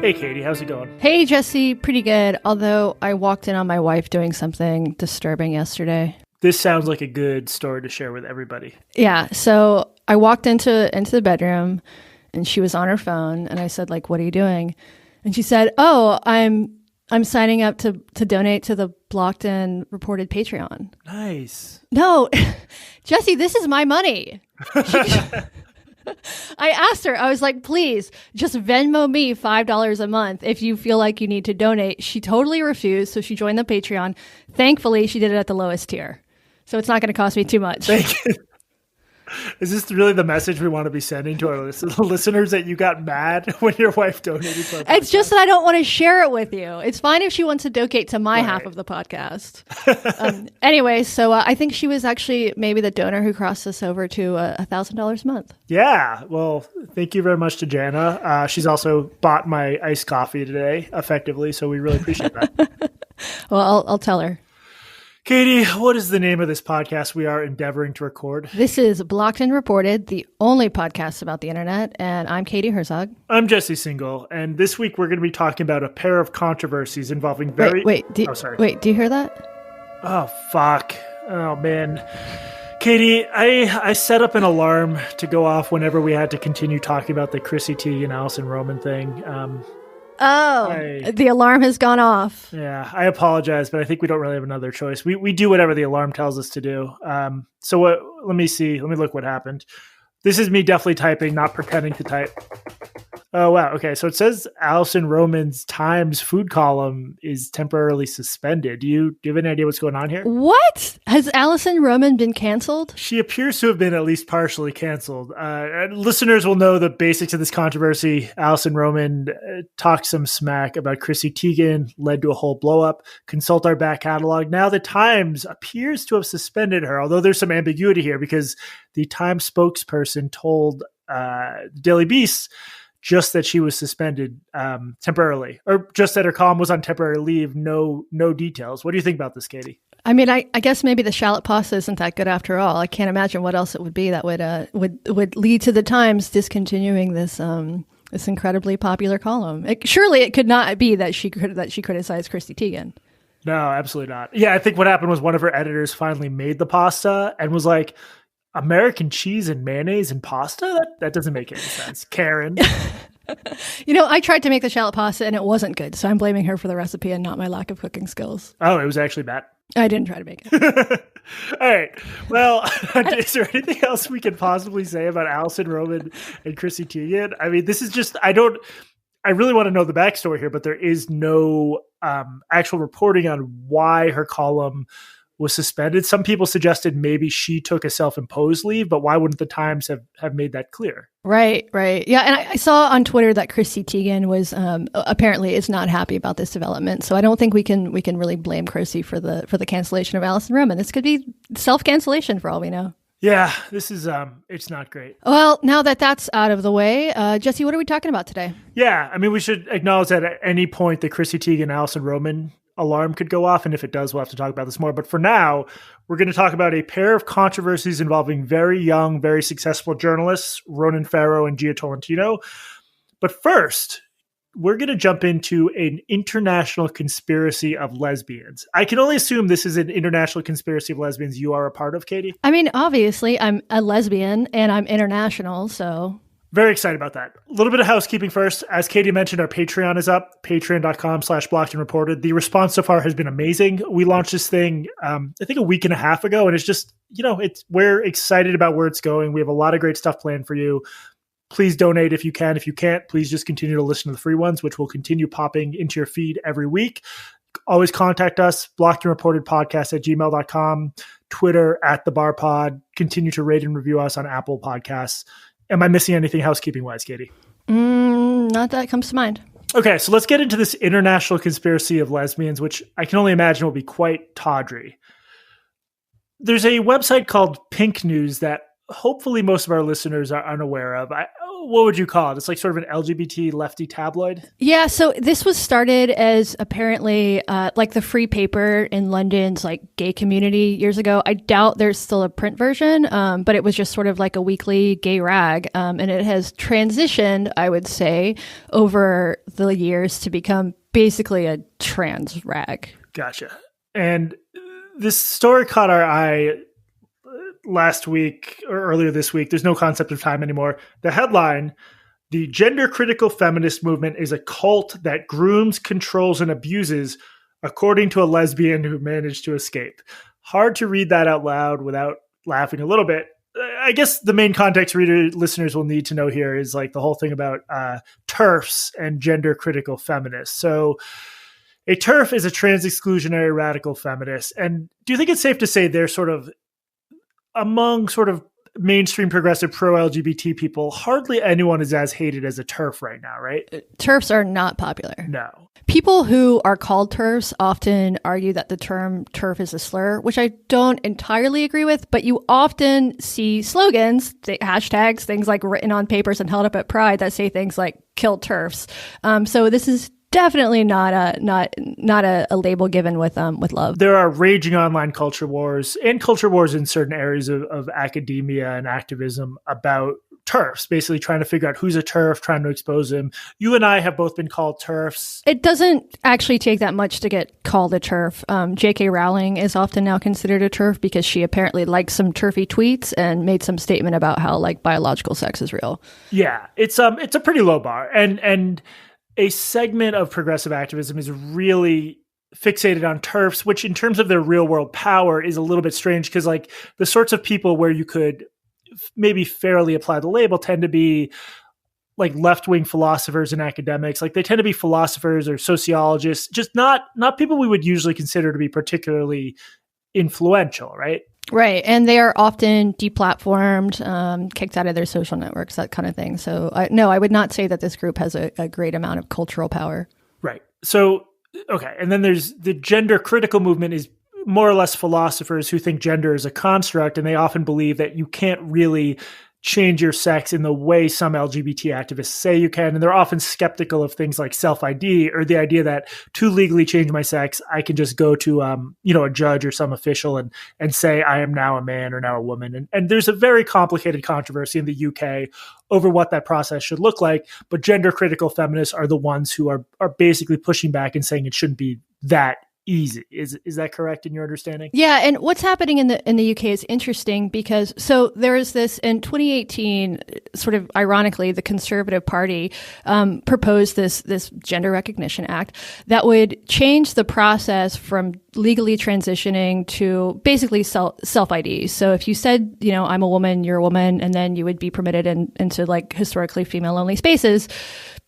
Hey, Katie, how's it going? Hey, Jesse, pretty good. Although I walked in on my wife doing something disturbing yesterday. This sounds like a good story to share with everybody. Yeah, so I walked into the bedroom and she was on her phone and I said, like, what are you doing? And she said, oh, I'm signing up to donate to the blocked and reported Patreon. Nice. No, Jesse, this is my money. I asked her, I was like, please just Venmo me $5 a month if you feel like you need to donate. She totally refused. So she joined the Patreon. Thankfully, she did it at the lowest tier. So it's not going to cost me too much. Thank you. Is this really the message we want to be sending to our listeners, that you got mad when your wife donated to our podcast? It's just that I don't want to share it with you. It's fine if she wants to donate to my half of the podcast. Anyway, so I think she was actually maybe the donor who crossed us over to $1,000 a month. Yeah. Well, thank you very much to Jana. She's also bought my iced coffee today, effectively. So we really appreciate that. Well, I'll tell her. Katie, what is the name of this podcast we are endeavoring to record? This is Blocked and Reported, the only podcast about the internet, and I'm Katie Herzog. I'm Jesse Single, and this week we're going to be talking about a pair of controversies involving very... Wait, do you hear that? Oh, fuck. Oh, man. Katie, I set up an alarm to go off whenever we had to continue talking about the Chrissy Teigen and Alison Roman thing. The alarm has gone off. Yeah, I apologize, but I think we don't really have another choice. We do whatever the alarm tells us to do. So let me see. Let me look what happened. This is me definitely typing, not pretending to type. Oh, wow. Okay. So it says Alison Roman's Times food column is temporarily suspended. Do you have any idea what's going on here? What? Has Alison Roman been canceled? She appears to have been at least partially canceled. Listeners will know the basics of this controversy. Alison Roman talked some smack about Chrissy Teigen, led to a whole blow up. Consult our back catalog. Now the Times appears to have suspended her, although there's some ambiguity here because the Times spokesperson told Daily Beast just that she was suspended temporarily, or just that her column was on temporary leave. No details. What do you think about this, Katie? I mean, I guess maybe the shallot pasta isn't that good after all. I can't imagine what else it would be that would lead to the Times discontinuing this this incredibly popular column. Surely it could not be that she criticized Chrissy Teigen. No, absolutely not. Yeah, I think what happened was one of her editors finally made the pasta and was like, American cheese and mayonnaise and pasta? That doesn't make any sense. Karen. I tried to make the shallot pasta and it wasn't good. So I'm blaming her for the recipe and not my lack of cooking skills. Oh, it was actually bad. I didn't try to make it. All right. Well, is there anything else we could possibly say about Alison Roman and Chrissy Teigen? I mean, this is just, I really want to know the backstory here, but there is no actual reporting on why her column was suspended. Some people suggested maybe she took a self-imposed leave, but why wouldn't the Times have made that clear? Right. Yeah, and I saw on Twitter that Chrissy Teigen was apparently is not happy about this development. So I don't think we can really blame Chrissy for the cancellation of Alison Roman. This could be self-cancellation for all we know. Yeah, this is it's not great. Well, now that that's out of the way, Jesse, what are we talking about today? Yeah, I mean, we should acknowledge that at any point the Chrissy Teigen, Alison Roman alarm could go off. And if it does, we'll have to talk about this more. But for now, we're going to talk about a pair of controversies involving very young, very successful journalists, Ronan Farrow and Jia Tolentino. But first, we're going to jump into an international conspiracy of lesbians. I can only assume this is an international conspiracy of lesbians you are a part of, Katie. I mean, obviously, I'm a lesbian and I'm international, so... Very excited about that. A little bit of housekeeping first. As Katie mentioned, our Patreon is up, patreon.com/blockedandreported. The response so far has been amazing. We launched this thing, I think a week and a half ago, and it's just, we're excited about where it's going. We have a lot of great stuff planned for you. Please donate if you can. If you can't, please just continue to listen to the free ones, which will continue popping into your feed every week. Always contact us, blockedandreportedpodcast@gmail.com, Twitter @thebarpod. Continue to rate and review us on Apple Podcasts. Am I missing anything housekeeping-wise, Katie? Not that comes to mind. Okay, so let's get into this international conspiracy of lesbians, which I can only imagine will be quite tawdry. There's a website called PinkNews that hopefully most of our listeners are unaware of. what would you call it? It's like sort of an LGBT lefty tabloid. Yeah. So this was started as apparently like the Free Paper in London's like gay community years ago. I doubt there's still a print version, but it was just sort of like a weekly gay rag. And it has transitioned, I would say, over the years to become basically a trans rag. Gotcha. And this story caught our eye last week or earlier this week. There's no concept of time anymore. The headline: the gender critical feminist movement is a cult that grooms, controls, and abuses, according to a lesbian who managed to escape. Hard to read that out loud without laughing a little bit. I guess the main context listeners will need to know here is like the whole thing about TERFs and gender critical feminists. So a TERF is a trans-exclusionary radical feminist. And do you think it's safe to say they're sort of among sort of mainstream progressive pro-LGBT people, hardly anyone is as hated as a TERF right now, right? TERFs are not popular. No. People who are called TERFs often argue that the term TERF is a slur, which I don't entirely agree with, but you often see slogans, hashtags, things like written on papers and held up at Pride that say things like kill TERFs. So this is definitely not a label given with love. There are raging online culture wars and culture wars in certain areas of academia and activism about TERFs, basically trying to figure out who's a TERF, trying to expose them. You and I have both been called TERFs. It doesn't actually take that much to get called a TERF. J.K. Rowling is often now considered a TERF because she apparently liked some TERFy tweets and made some statement about how like biological sex is real. Yeah, it's a pretty low bar, and a segment of progressive activism is really fixated on TERFs, which in terms of their real world power is a little bit strange because like the sorts of people where you could maybe fairly apply the label tend to be like left-wing philosophers and academics. Like they tend to be philosophers or sociologists, just not people we would usually consider to be particularly influential, right? Right. And they are often deplatformed, kicked out of their social networks, that kind of thing. So no, I would not say that this group has a great amount of cultural power. Right. So, okay. And then there's the gender critical movement is more or less philosophers who think gender is a construct, and they often believe that you can't really change your sex in the way some LGBT activists say you can. And they're often skeptical of things like self-ID or the idea that to legally change my sex, I can just go to, a judge or some official and say I am now a man or now a woman. And there's a very complicated controversy in the UK over what that process should look like. But gender critical feminists are the ones who are basically pushing back and saying it shouldn't be that easy. Is that correct in your understanding? Yeah, and what's happening in the UK is interesting because so there is this in 2018, sort of ironically, the Conservative Party proposed this Gender Recognition Act that would change the process from legally transitioning to basically self-ID. So if you said, I'm a woman, you're a woman, and then you would be permitted into like historically female-only spaces,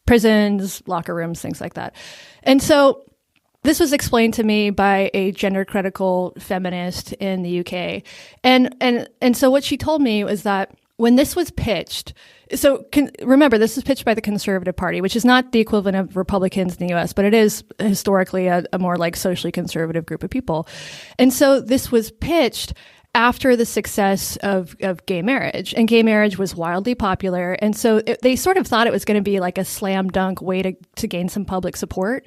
prisons, locker rooms, things like that. And so this was explained to me by a gender critical feminist in the UK. And so what she told me was that when this was pitched, remember, this is pitched by the Conservative Party, which is not the equivalent of Republicans in the US, but it is historically a more like socially conservative group of people. And so this was pitched after the success of gay marriage, and gay marriage was wildly popular. And so they sort of thought it was going to be like a slam dunk way to gain some public support.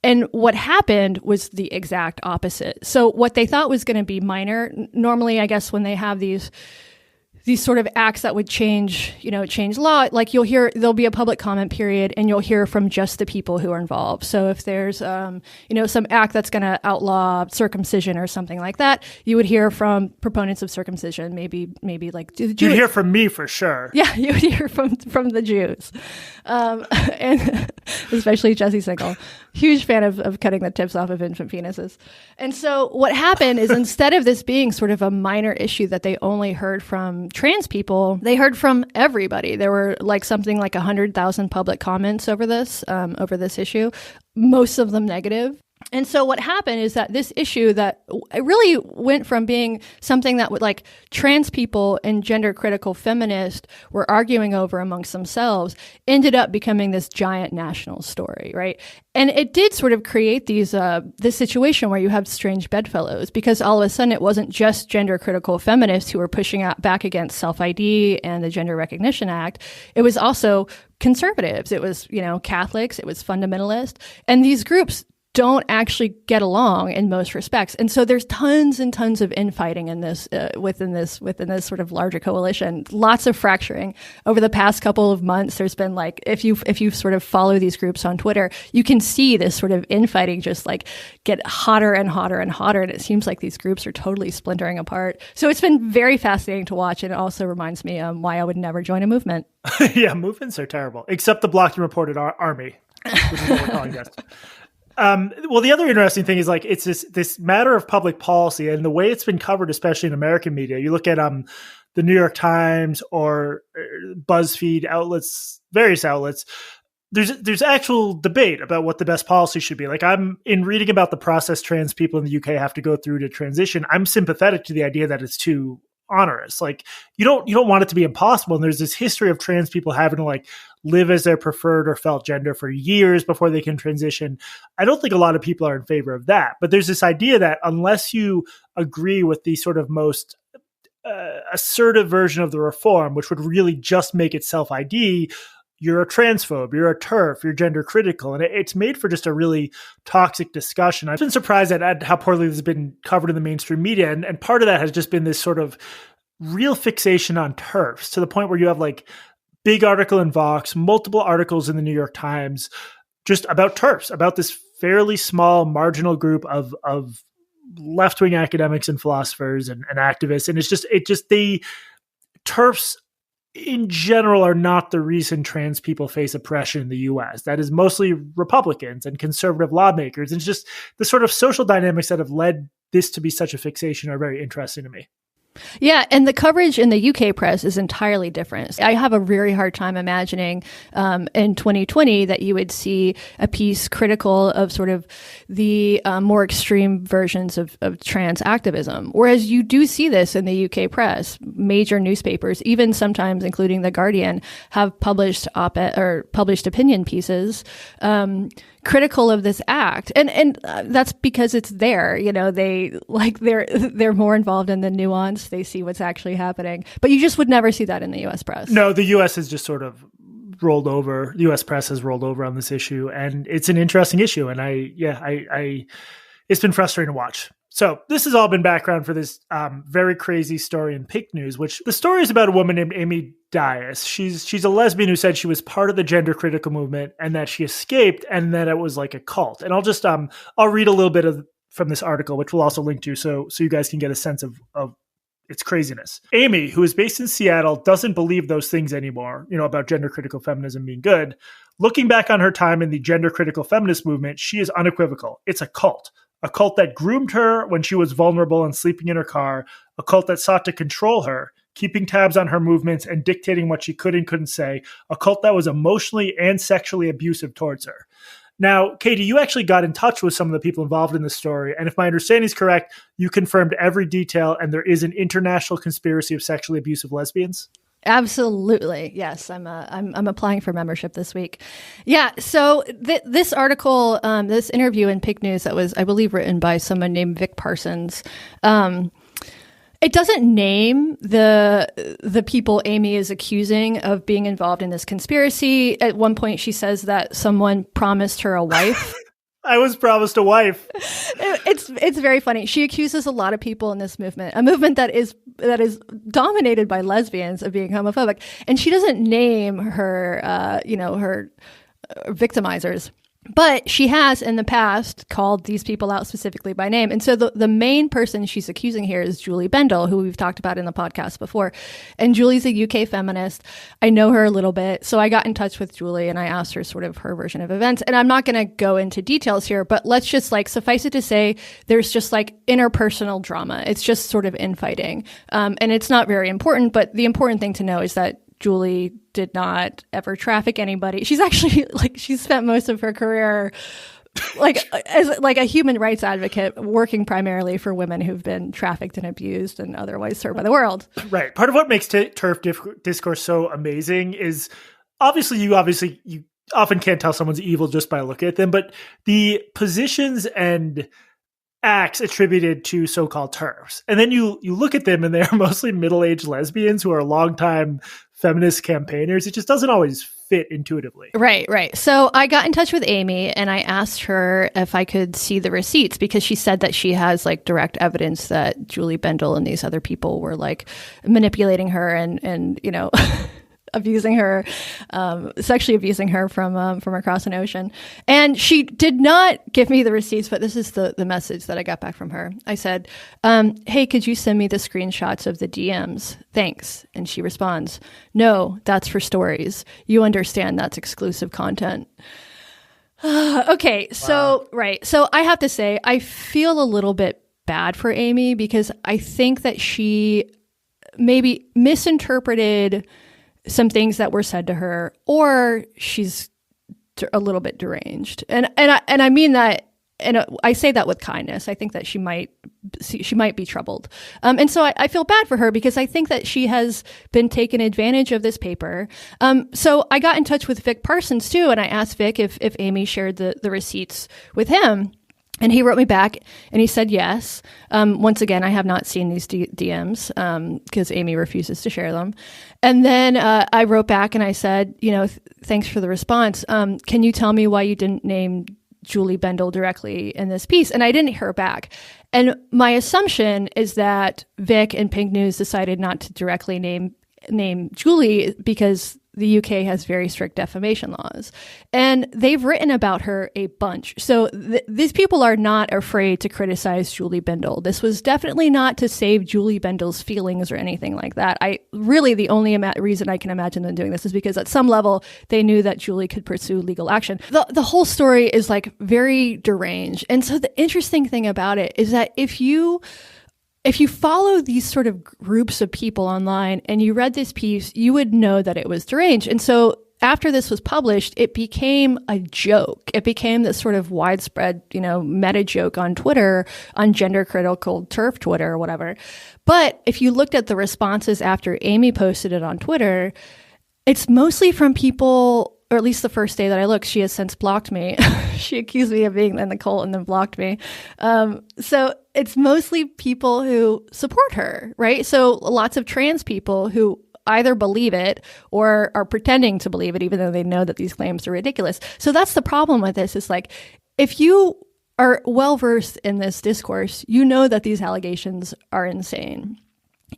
And what happened was the exact opposite. So what they thought was going to be minor, normally, I guess, when they have these sort of acts that would change law, like there'll be a public comment period and you'll hear from just the people who are involved. So if there's, some act that's going to outlaw circumcision or something like that, you would hear from proponents of circumcision, maybe like the Jews. You'd hear from me for sure. Yeah, you would hear from the Jews. And especially Jesse Singal, huge fan of cutting the tips off of infant penises. And so what happened is instead of this being sort of a minor issue that they only heard from trans people, they heard from everybody. There were like something like 100,000 public comments over this issue, most of them negative. And so what happened is that this issue that it really went from being something that would like trans people and gender critical feminists were arguing over amongst themselves ended up becoming this giant national story, right? And it did sort of create this situation where you have strange bedfellows, because all of a sudden it wasn't just gender critical feminists who were pushing out back against self-ID and the Gender Recognition Act. It was also conservatives. It was, Catholics. It was fundamentalists. And these groups don't actually get along in most respects. And so there's tons and tons of infighting in this, within this sort of larger coalition, lots of fracturing over the past couple of months. There's been like, if you sort of follow these groups on Twitter, you can see this sort of infighting just like get hotter and hotter and hotter. And it seems like these groups are totally splintering apart. So it's been very fascinating to watch. And it also reminds me why I would never join a movement. Yeah, movements are terrible, except the blocked and reported army, which is what we're calling this. Well, the other interesting thing is like it's this matter of public policy and the way it's been covered, especially in American media. You look at the New York Times or BuzzFeed outlets, various outlets. There's actual debate about what the best policy should be. Like I'm in reading about the process trans people in the UK have to go through to transition. I'm sympathetic to the idea that it's too onerous. Like you don't want it to be impossible. And there's this history of trans people having to like live as their preferred or felt gender for years before they can transition. I don't think a lot of people are in favor of that. But there's this idea that unless you agree with the sort of most assertive version of the reform, which would really just make it self-ID, you're a transphobe, you're a TERF, you're gender critical. And it's made for just a really toxic discussion. I've been surprised at how poorly this has been covered in the mainstream media. And part of that has just been this sort of real fixation on TERFs to the point where you have like big article in Vox, multiple articles in the New York Times, just about TERFs, about this fairly small marginal group of left-wing academics and philosophers and activists. And the TERFs in general are not the reason trans people face oppression in the US. That is mostly Republicans and conservative lawmakers. And it's just the sort of social dynamics that have led this to be such a fixation are very interesting to me. Yeah, and the coverage in the UK press is entirely different. I have a very hard time imagining in 2020 that you would see a piece critical of sort of the more extreme versions of trans activism, whereas you do see this in the UK press. Major newspapers, even sometimes including The Guardian, have published op-ed or published opinion pieces critical of this act, and that's because it's there. They're more involved in the nuance. They see what's actually happening, but you just would never see that in the U.S. press. No, the U.S. has just sort of rolled over. The U.S. press has rolled over on this issue, and it's an interesting issue. And it's been frustrating to watch. So this has all been background for this very crazy story in PinkNews, which the story is about a woman named Amy Dias. She's a lesbian who said she was part of the gender critical movement and that she escaped and that it was like a cult. And I'll just I'll read a little bit from this article, which we'll also link to, so you guys can get a sense of its craziness. Amy, who is based in Seattle, doesn't believe those things anymore, about gender critical feminism being good. Looking back on her time in the gender critical feminist movement, she is unequivocal. It's a cult that groomed her when she was vulnerable and sleeping in her car, a cult that sought to control her, keeping tabs on her movements and dictating what she could and couldn't say, a cult that was emotionally and sexually abusive towards her. Now, Katie, you actually got in touch with some of the people involved in this story, and if my understanding is correct, you confirmed every detail, and there is an international conspiracy of sexually abusive lesbians? Absolutely. Yes. I'm applying for membership this week. Yeah. So this article, this interview in PinkNews that was, I believe, written by someone named Vic Parsons, it doesn't name the people Amy is accusing of being involved in this conspiracy. At one point, she says that someone promised her a wife. I was promised a wife. It's very funny. She accuses a lot of people in this movement, a movement that is dominated by lesbians, of being homophobic, and she doesn't name her her victimizers. But she has in the past called these people out specifically by name. And so the main person she's accusing here is Julie Bendel, who we've talked about in the podcast before. And Julie's a UK feminist. I know her a little bit. So I got in touch with Julie and I asked her sort of her version of events. And I'm not going to go into details here, but let's just suffice it to say there's just interpersonal drama. It's just sort of infighting. And it's not very important, but the important thing to know is that Julie did not ever traffic anybody. She's actually she spent most of her career as like a human rights advocate working primarily for women who've been trafficked and abused and otherwise served by the world. Right. Part of what makes TERF discourse so amazing is obviously you often can't tell someone's evil just by looking at them, but the positions and acts attributed to so-called TERFs. And then you look at them and they're mostly middle-aged lesbians who are longtime feminist campaigners. It just doesn't always fit intuitively. Right. So I got in touch with Amy and I asked her if I could see the receipts because she said that she has like direct evidence that Julie Bendel and these other people were like manipulating her and you know, abusing her, sexually abusing her from across an ocean. And she did not give me the receipts, but this is the message that I got back from her. I said, hey, could you send me the screenshots of the DMs? Thanks. And she responds, no, that's for stories. You understand that's exclusive content. Okay. So, wow. Right. So I have to say, I feel a little bit bad for Amy because I think that she maybe misinterpreted some things that were said to her, or she's a little bit deranged. And I mean that, and I say that with kindness. I think that she might be troubled. And so I feel bad for her because I think that she has been taken advantage of this paper. So I got in touch with Vic Parsons too, and I asked Vic if Amy shared the receipts with him. And he wrote me back and he said yes. Once again, I have not seen these DMs because Amy refuses to share them. And then I wrote back and I said, you know, thanks for the response. Can you tell me why you didn't name Julie Bendel directly in this piece? And I didn't hear back. And my assumption is that Vic and PinkNews decided not to directly name Julie because the UK has very strict defamation laws, and they've written about her a bunch. So these people are not afraid to criticize Julie Bendel. This was definitely not to save Julie Bendel's feelings or anything like that. The only reason I can imagine them doing this is because at some level they knew that Julie could pursue legal action. The whole story is like very deranged. And so the interesting thing about it is that if you follow these sort of groups of people online and you read this piece, you would know that it was deranged. And so after this was published, it became a joke. It became this sort of widespread, you know, meta joke on Twitter, on gender critical TERF Twitter or whatever. But if you looked at the responses after Amy posted it on Twitter, it's mostly from people, or at least the first day that I looked. She has since blocked me. She accused me of being in the cult and then blocked me. So it's mostly people who support her, right? So lots of trans people who either believe it or are pretending to believe it, even though they know that these claims are ridiculous. So that's the problem with this. Is like, if you are well-versed in this discourse, you know that these allegations are insane.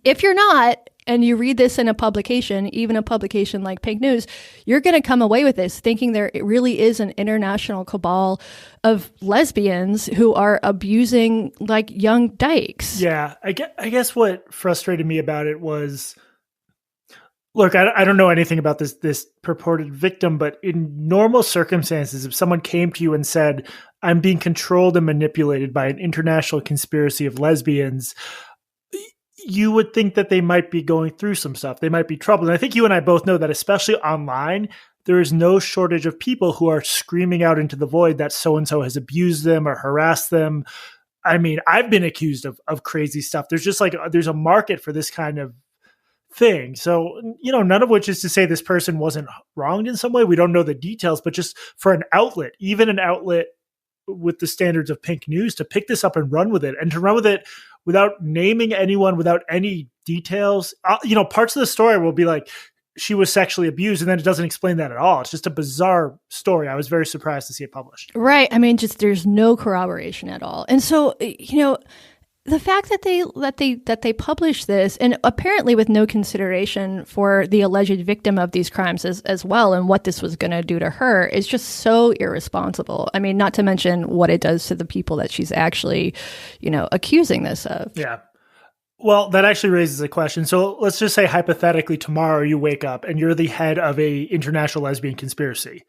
If you're not, and you read this in a publication, even a publication like PinkNews, you're going to come away with this thinking there really is an international cabal of lesbians who are abusing like young dykes. Yeah, I guess what frustrated me about it was, look, I don't know anything about this purported victim, but in normal circumstances, if someone came to you and said, I'm being controlled and manipulated by an international conspiracy of lesbians, you would think that they might be going through some stuff. They might be troubled. And I think you and I both know that, especially online, there is no shortage of people who are screaming out into the void that so-and-so has abused them or harassed them. I mean, I've been accused of crazy stuff. There's just like, there's a market for this kind of thing. So, you know, none of which is to say this person wasn't wronged in some way. We don't know the details, but just for an outlet, even an outlet with the standards of PinkNews, to pick this up and run with it, and to run with it without naming anyone, without any details. You know, parts of the story will be like, she was sexually abused, and then it doesn't explain that at all. It's just a bizarre story. I was very surprised to see it published. Right. I mean, just there's no corroboration at all. And so, you know, the fact that they published this, and apparently with no consideration for the alleged victim of these crimes as well, and what this was going to do to her, is just so irresponsible. I mean, not to mention what it does to the people that she's actually, you know, accusing this of. Yeah. Well, that actually raises a question. So let's just say hypothetically tomorrow you wake up and you're the head of a international lesbian conspiracy,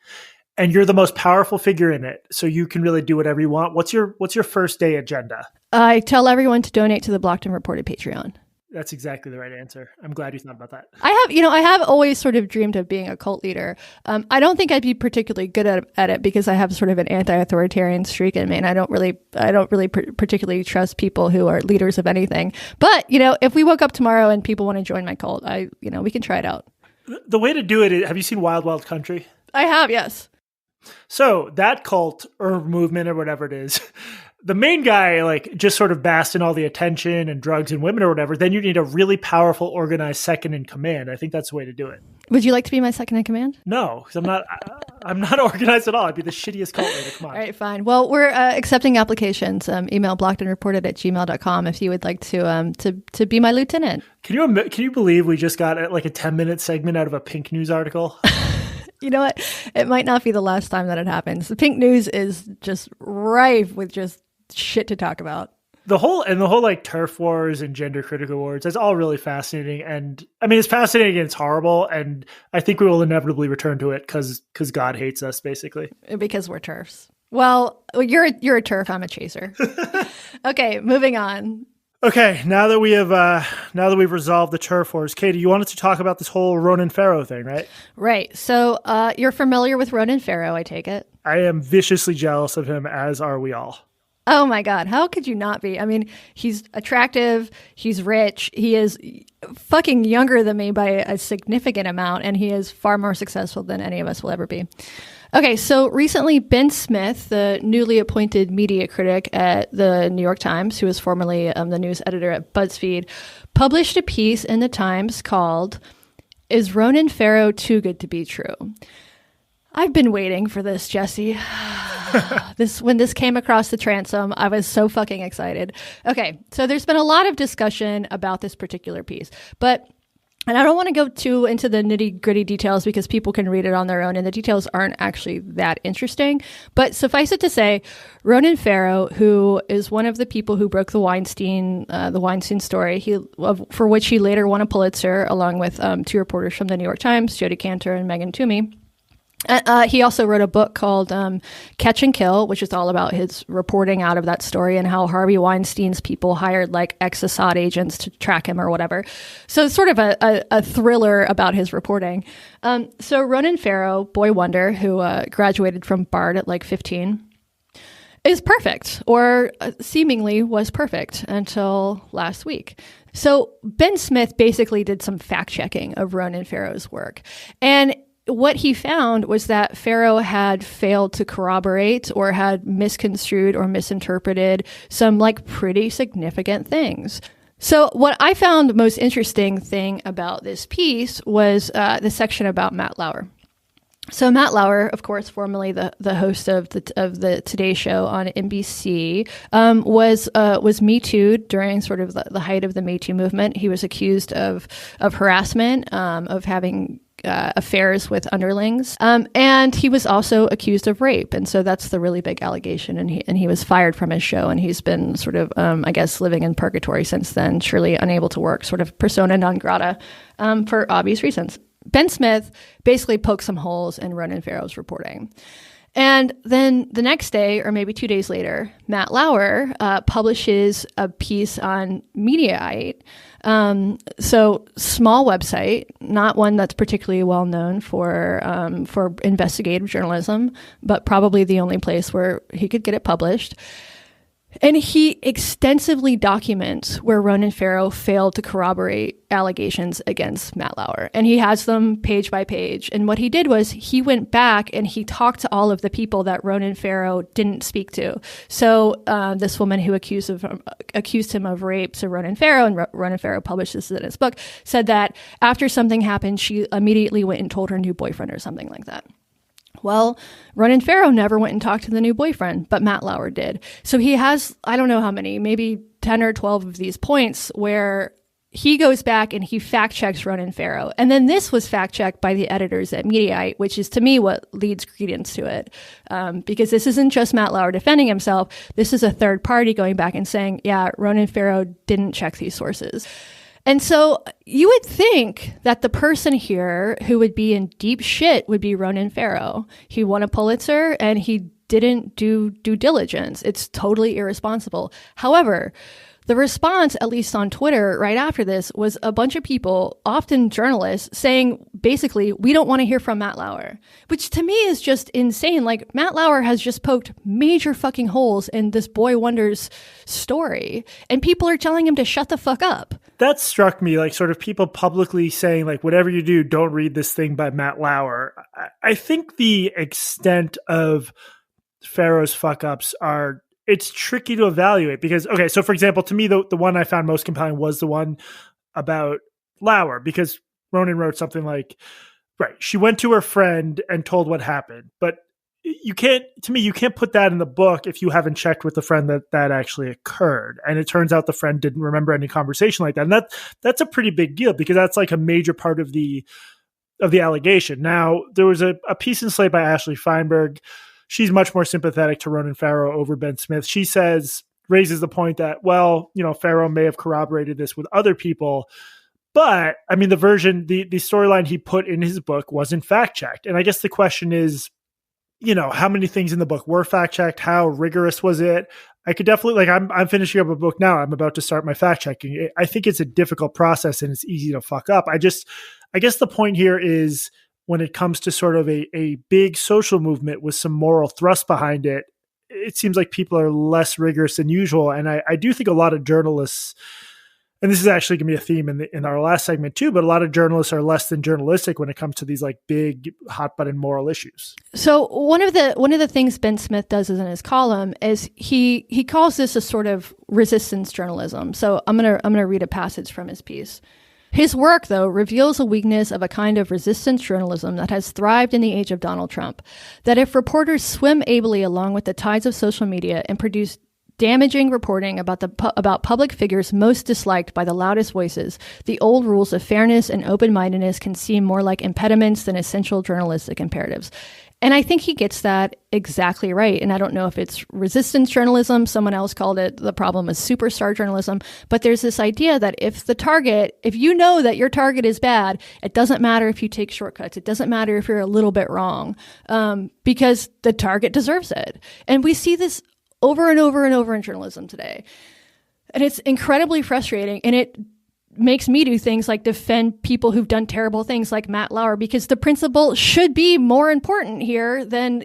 and you're the most powerful figure in it, so you can really do whatever you want. What's your first day agenda? I tell everyone to donate to the Blocked and Reported Patreon. That's exactly the right answer. I'm glad you thought about that. I have always sort of dreamed of being a cult leader. I don't think I'd be particularly good at it because I have sort of an anti-authoritarian streak in me, and I don't really particularly trust people who are leaders of anything. But if we woke up tomorrow and people want to join my cult, we can try it out. The way to do it is, have you seen Wild Wild Country? I have, yes. So that cult or movement or whatever it is, the main guy like just sort of basks in all the attention and drugs and women or whatever. Then you need a really powerful, organized second in command. I think that's the way to do it. Would you like to be my second in command? No, because I'm not organized at all. I'd be the shittiest cult leader. Come on. All right, fine. Well, we're accepting applications. Email blockedandreported@gmail.com if you would like to be my lieutenant. Can you believe we just got like a 10-minute segment out of a PinkNews article? You know what? It might not be the last time that it happens. The PinkNews is just rife with just shit to talk about. The whole like TERF wars and gender critical wars, that's all really fascinating. And I mean, it's fascinating and it's horrible. And I think we will inevitably return to it because God hates us, basically. Because we're TERFs. Well, you're a TERF. I'm a chaser. Okay, moving on. Okay, now that we've resolved the TERF wars, Katie, you wanted to talk about this whole Ronan Farrow thing, right? Right. So you're familiar with Ronan Farrow, I take it? I am viciously jealous of him, as are we all. Oh my God, how could you not be? I mean, he's attractive, he's rich, he is fucking younger than me by a significant amount, and he is far more successful than any of us will ever be. Okay, so recently Ben Smith, the newly appointed media critic at the New York Times, who was formerly the news editor at BuzzFeed, published a piece in the Times called, "Is Ronan Farrow Too Good to Be True?" I've been waiting for this, Jesse. When this came across the transom, I was so fucking excited. Okay, so there's been a lot of discussion about this particular piece, and I don't want to go too into the nitty gritty details because people can read it on their own, and the details aren't actually that interesting. But suffice it to say, Ronan Farrow, who is one of the people who broke the Weinstein story, for which he later won a Pulitzer, along with two reporters from the New York Times, Jodi Kantor and Megan Toomey. He also wrote a book called Catch and Kill, which is all about his reporting out of that story and how Harvey Weinstein's people hired like ex-Assad agents to track him or whatever. So it's sort of a thriller about his reporting. So Ronan Farrow, boy wonder, who graduated from Bard at like 15, is perfect, or seemingly was perfect until last week. So Ben Smith basically did some fact-checking of Ronan Farrow's work. And what he found was that Farrow had failed to corroborate or had misconstrued or misinterpreted some like pretty significant things. So what I found the most interesting thing about this piece was the section about Matt Lauer. So Matt Lauer, of course, formerly the host of the Today Show on NBC, was Me Too'd during sort of the height of the Me Too movement. He was accused of harassment, of having affairs with underlings, and he was also accused of rape, and so that's the really big allegation. And he was fired from his show, and he's been sort of, I guess, living in purgatory since then, surely unable to work, sort of persona non grata, for obvious reasons. Ben Smith basically poked some holes in Ronan Farrow's reporting. And then the next day, or maybe 2 days later, Matt Lauer publishes a piece on Mediaite. So small website, not one that's particularly well known for investigative journalism, but probably the only place where he could get it published. And he extensively documents where Ronan Farrow failed to corroborate allegations against Matt Lauer. And he has them page by page. And what he did was he went back and he talked to all of the people that Ronan Farrow didn't speak to. So this woman who accused him of rape to Ronan Farrow, and Ronan Farrow published this in his book, said that after something happened, she immediately went and told her new boyfriend or something like that. Well, Ronan Farrow never went and talked to the new boyfriend, but Matt Lauer did. So he has, I don't know how many, maybe 10 or 12 of these points where he goes back and he fact checks Ronan Farrow. And then this was fact checked by the editors at Mediaite, which is to me what leads credence to it. Because this isn't just Matt Lauer defending himself. This is a third party going back and saying, yeah, Ronan Farrow didn't check these sources. And so you would think that the person here who would be in deep shit would be Ronan Farrow. He won a Pulitzer and he didn't do due diligence. It's totally irresponsible. However, The response, at least on Twitter right after this, was a bunch of people, often journalists, saying basically, we don't want to hear from Matt Lauer, which to me is just insane. Like, Matt Lauer has just poked major fucking holes in this Boy Wonders story, and people are telling him to shut the fuck up. That struck me, like, sort of people publicly saying, like, whatever you do, don't read this thing by Matt Lauer. I think the extent of Farrow's fuck-ups it's tricky to evaluate because, okay, so for example, to me, the one I found most compelling was the one about Lauer, because Ronan wrote something like, right, she went to her friend and told what happened, but you can't put that in the book if you haven't checked with the friend that actually occurred. And it turns out the friend didn't remember any conversation like that. And that's a pretty big deal because that's like a major part of the allegation. Now, there was a piece in Slate by Ashley Feinberg. She's much more sympathetic to Ronan Farrow over Ben Smith. She raises the point that, well, Farrow may have corroborated this with other people, but I mean, the storyline he put in his book wasn't fact-checked. And I guess the question is, how many things in the book were fact-checked? How rigorous was it? I could definitely, I'm finishing up a book now. I'm about to start my fact-checking. I think it's a difficult process and it's easy to fuck up. I guess the point here is, when it comes to sort of a big social movement with some moral thrust behind it, it seems like people are less rigorous than usual. And I do think a lot of journalists, and this is actually going to be a theme in our last segment too, but a lot of journalists are less than journalistic when it comes to these like big hot button moral issues. So one of the things Ben Smith does in his column is he calls this a sort of resistance journalism. So I'm gonna read a passage from his piece. His work, though, reveals a weakness of a kind of resistance journalism that has thrived in the age of Donald Trump. That if reporters swim ably along with the tides of social media and produce damaging reporting about public figures most disliked by the loudest voices, the old rules of fairness and open-mindedness can seem more like impediments than essential journalistic imperatives. And I think he gets that exactly right. And I don't know if it's resistance journalism. Someone else called it the problem is superstar journalism. But there's this idea that if you know that your target is bad, it doesn't matter if you take shortcuts. It doesn't matter if you're a little bit wrong, because the target deserves it. And we see this over and over and over in journalism today. And it's incredibly frustrating. And it makes me do things like defend people who've done terrible things like Matt Lauer, because the principle should be more important here than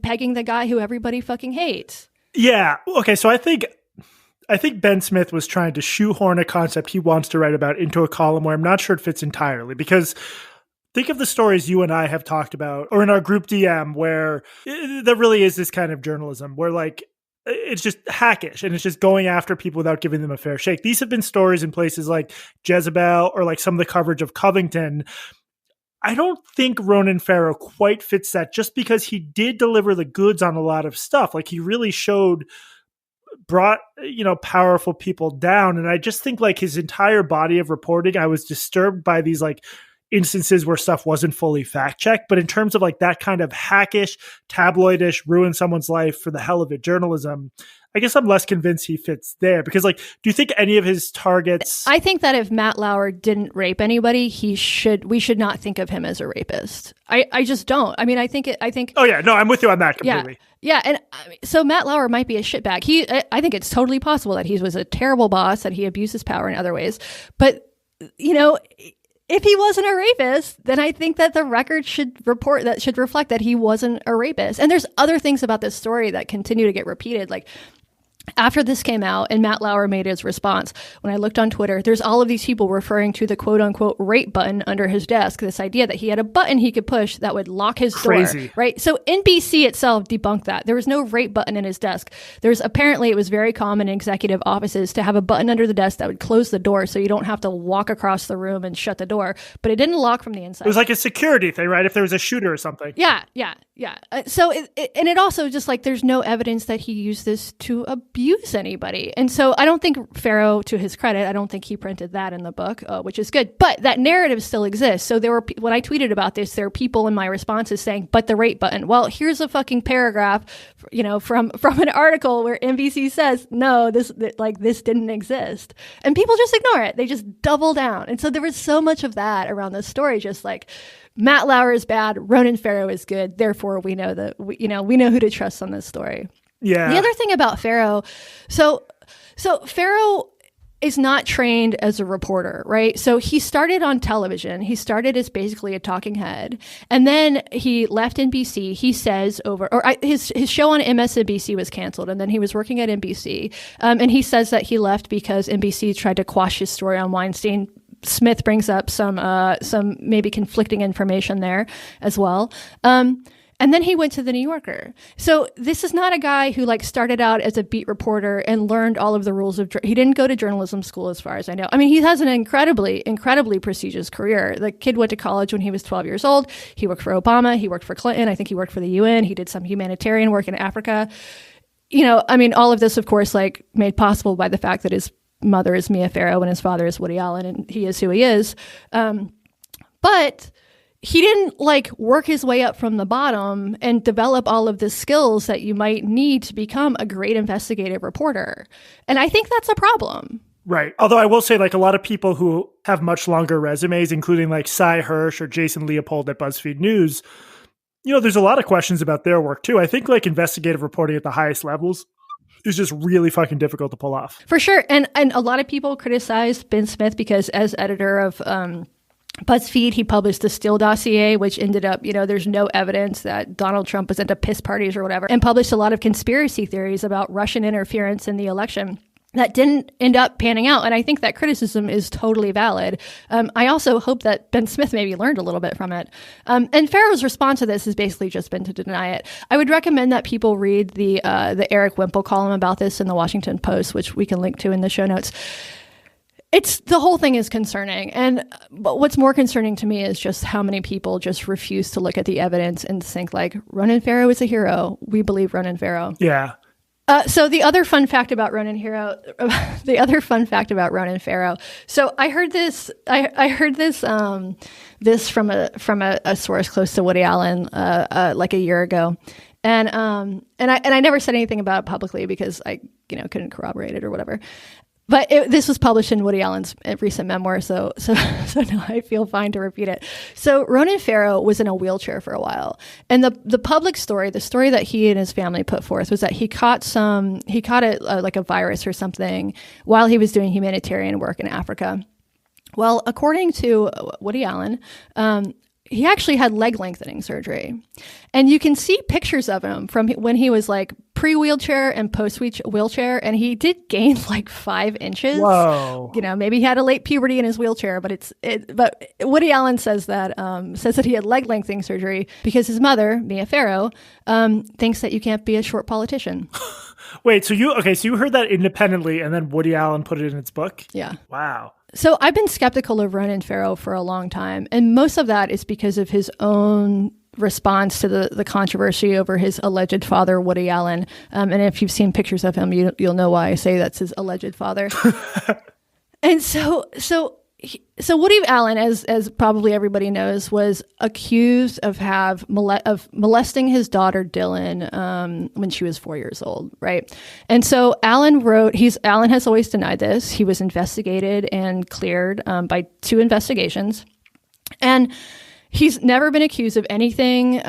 pegging the guy who everybody fucking hates. Yeah. Okay. So I think Ben Smith was trying to shoehorn a concept he wants to write about into a column where I'm not sure it fits entirely, because think of the stories you and I have talked about, or in our group DM, where there really is this kind of journalism where like, it's just hackish and it's just going after people without giving them a fair shake. These have been stories in places like Jezebel or like some of the coverage of Covington. I don't think Ronan Farrow quite fits that, just because he did deliver the goods on a lot of stuff. Like he really brought powerful people down. And I just think like his entire body of reporting, I was disturbed by these like instances where stuff wasn't fully fact-checked. But in terms of like that kind of hackish, tabloidish, ruin someone's life for the hell of it journalism, I guess I'm less convinced he fits there. Because like, do you think any of his targets... I think that if Matt Lauer didn't rape anybody, we should not think of him as a rapist. I just don't. I mean, I think... Oh yeah, no, I'm with you on that completely. Yeah, and so Matt Lauer might be a shitbag. I think it's totally possible that he was a terrible boss, that he abused his power in other ways. But, if he wasn't a rapist, then I think that the record should reflect that he wasn't a rapist. And there's other things about this story that continue to get repeated. Like after this came out and Matt Lauer made his response, when I looked on Twitter, there's all of these people referring to the quote unquote rape button under his desk. This idea that he had a button he could push that would lock his door. Right. So NBC itself debunked that. There was no rape button in his desk. It was very common in executive offices to have a button under the desk that would close the door so you don't have to walk across the room and shut the door. But it didn't lock from the inside. It was like a security thing, right? If there was a shooter or something. Yeah. So it also just like there's no evidence that he used this to abuse anybody. And so I don't think Farrow, to his credit, I don't think he printed that in the book, which is good. But that narrative still exists. So when I tweeted about this, there were people in my responses saying, but the rape button. Well, here's a fucking paragraph, from an article where NBC says, no, this didn't exist. And people just ignore it. They just double down. And so there was so much of that around this story, just like Matt Lauer is bad, Ronan Farrow is good. Therefore, we know we know who to trust on this story. Yeah. The other thing about Farrow, so So Farrow is not trained as a reporter, right? So he started on television. He started as basically a talking head. And then he left NBC. He says his show on MSNBC was canceled. And then he was working at NBC. And he says that he left because NBC tried to quash his story on Weinstein. Smith brings up some maybe conflicting information there as well. And then he went to the New Yorker. So this is not a guy who like started out as a beat reporter and learned all of the rules of, he didn't go to journalism school as far as I know. I mean, he has an incredibly prestigious career. The kid went to college when he was 12 years old. He worked for Obama. He worked for Clinton. I think he worked for the UN. He did some humanitarian work in Africa. You know, I mean, all of this, of course, like made possible by the fact that his mother is Mia Farrow and his father is Woody Allen, and he is who he is. But he didn't like work his way up from the bottom and develop all of the skills that you might need to become a great investigative reporter. And I think that's a problem. Right. Although I will say, like, a lot of people who have much longer resumes, including like Cy Hirsch or Jason Leopold at BuzzFeed News, you know, there's a lot of questions about their work too. I think like investigative reporting at the highest levels is just really fucking difficult to pull off. For sure. And a lot of people criticized Ben Smith because as editor of BuzzFeed, he published the Steele dossier, which ended up, you know, there's no evidence that Donald Trump was into piss parties or whatever, and published a lot of conspiracy theories about Russian interference in the election that didn't end up panning out. And I think that criticism is totally valid. I also hope that Ben Smith maybe learned a little bit from it. And Farrow's response to this has basically just been to deny it. I would recommend that people read the Eric Wimple column about this in the Washington Post, which we can link to in the show notes. The whole thing is concerning. But what's more concerning to me is just how many people just refuse to look at the evidence and think like, Ronan Farrow is a hero. We believe Ronan Farrow. Yeah. So the other fun fact about Ronan Farrow. So I heard this. I heard this from a source close to Woody Allen, like a year ago, and I never said anything about it publicly because I couldn't corroborate it or whatever. But this was published in Woody Allen's recent memoir, so now I feel fine to repeat it. So Ronan Farrow was in a wheelchair for a while, and the public story, the story that he and his family put forth, was that he caught like a virus or something while he was doing humanitarian work in Africa. Well, according to Woody Allen, he actually had leg lengthening surgery. And you can see pictures of him from when he was like pre-wheelchair and post-wheelchair, and he did gain like 5 inches. Whoa. You know, maybe he had a late puberty in his wheelchair, but but Woody Allen says that he had leg lengthening surgery because his mother, Mia Farrow, thinks that you can't be a short politician. Wait, so you heard that independently and then Woody Allen put it in its book? Yeah. Wow. So I've been skeptical of Ronan Farrow for a long time, and most of that is because of his own response to the controversy over his alleged father, Woody Allen. And if you've seen pictures of him, you'll know why I say that's his alleged father. And so Woody Allen, as probably everybody knows, was accused of molesting his daughter Dylan when she was 4 years old, right? And so Allen has always denied this. He was investigated and cleared by 2 investigations, and he's never been accused of anything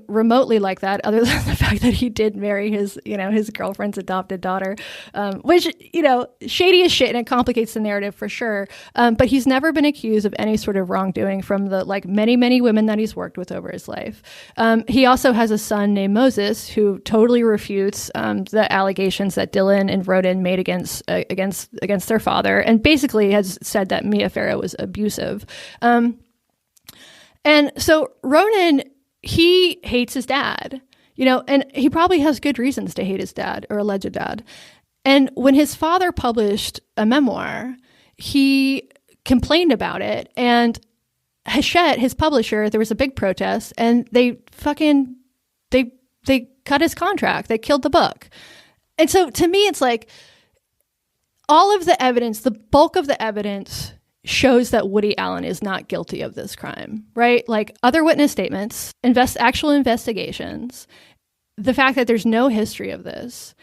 remotely like that, other than the fact that he did marry his girlfriend's adopted daughter, which, shady as shit, and it complicates the narrative for sure. But he's never been accused of any sort of wrongdoing from the many, many women that he's worked with over his life. He also has a son named Moses who totally refutes the allegations that Dylan and Ronan made against their father, and basically has said that Mia Farrow was abusive. And so Ronan, he hates his dad, and he probably has good reasons to hate his dad or alleged dad. And when his father published a memoir, he complained about it. And Hachette, his publisher, there was a big protest, and they cut his contract. They killed the book. And so to me, it's like all of the evidence, the bulk of the evidence shows that Woody Allen is not guilty of this crime, right? Like other witness statements, actual investigations, the fact that there's no history of this.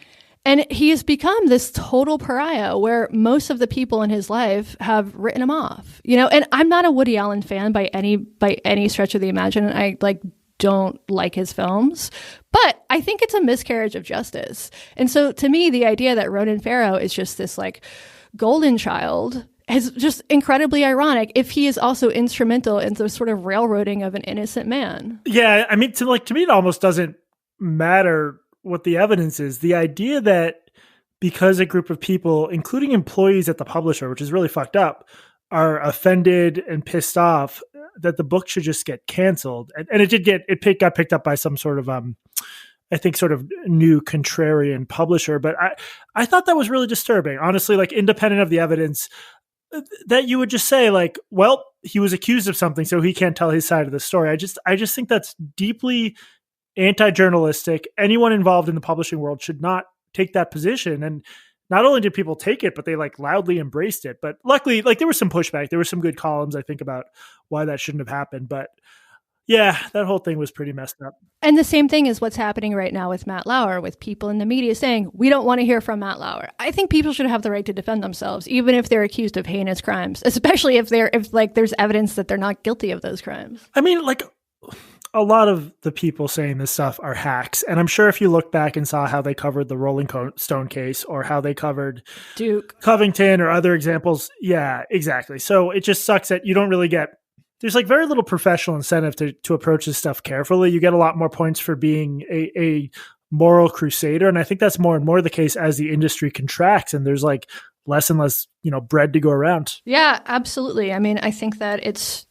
And he has become this total pariah where most of the people in his life have written him off, and I'm not a Woody Allen fan by any stretch of the imagination. I don't like his films. But I think it's a miscarriage of justice. And so to me, the idea that Ronan Farrow is just this like golden child is just incredibly ironic if he is also instrumental in the sort of railroading of an innocent man. Yeah, I mean, to me, it almost doesn't matter what the evidence is. The idea that because a group of people, including employees at the publisher, which is really fucked up, are offended and pissed off, that the book should just get canceled. And it got picked up by some sort of, I think, sort of new contrarian publisher. But I thought that was really disturbing, honestly, like independent of the evidence, that you would just say like, well, he was accused of something, so he can't tell his side of the story. I just think that's deeply anti-journalistic. Anyone involved in the publishing world should not take that position. And not only did people take it, but they like loudly embraced it. But luckily, like there was some pushback. There were some good columns, I think, about why that shouldn't have happened. But yeah, that whole thing was pretty messed up. And the same thing is what's happening right now with Matt Lauer, with people in the media saying, we don't want to hear from Matt Lauer. I think people should have the right to defend themselves, even if they're accused of heinous crimes, especially if there's evidence that they're not guilty of those crimes. I mean, like a lot of the people saying this stuff are hacks. And I'm sure if you look back and saw how they covered the Rolling Stone case or how they covered Duke Covington or other examples. Yeah, exactly. So it just sucks that you don't really there's like very little professional incentive to approach this stuff carefully. You get a lot more points for being a moral crusader. And I think that's more and more the case as the industry contracts and there's like less and less, bread to go around. Yeah, absolutely. I mean, I think that it's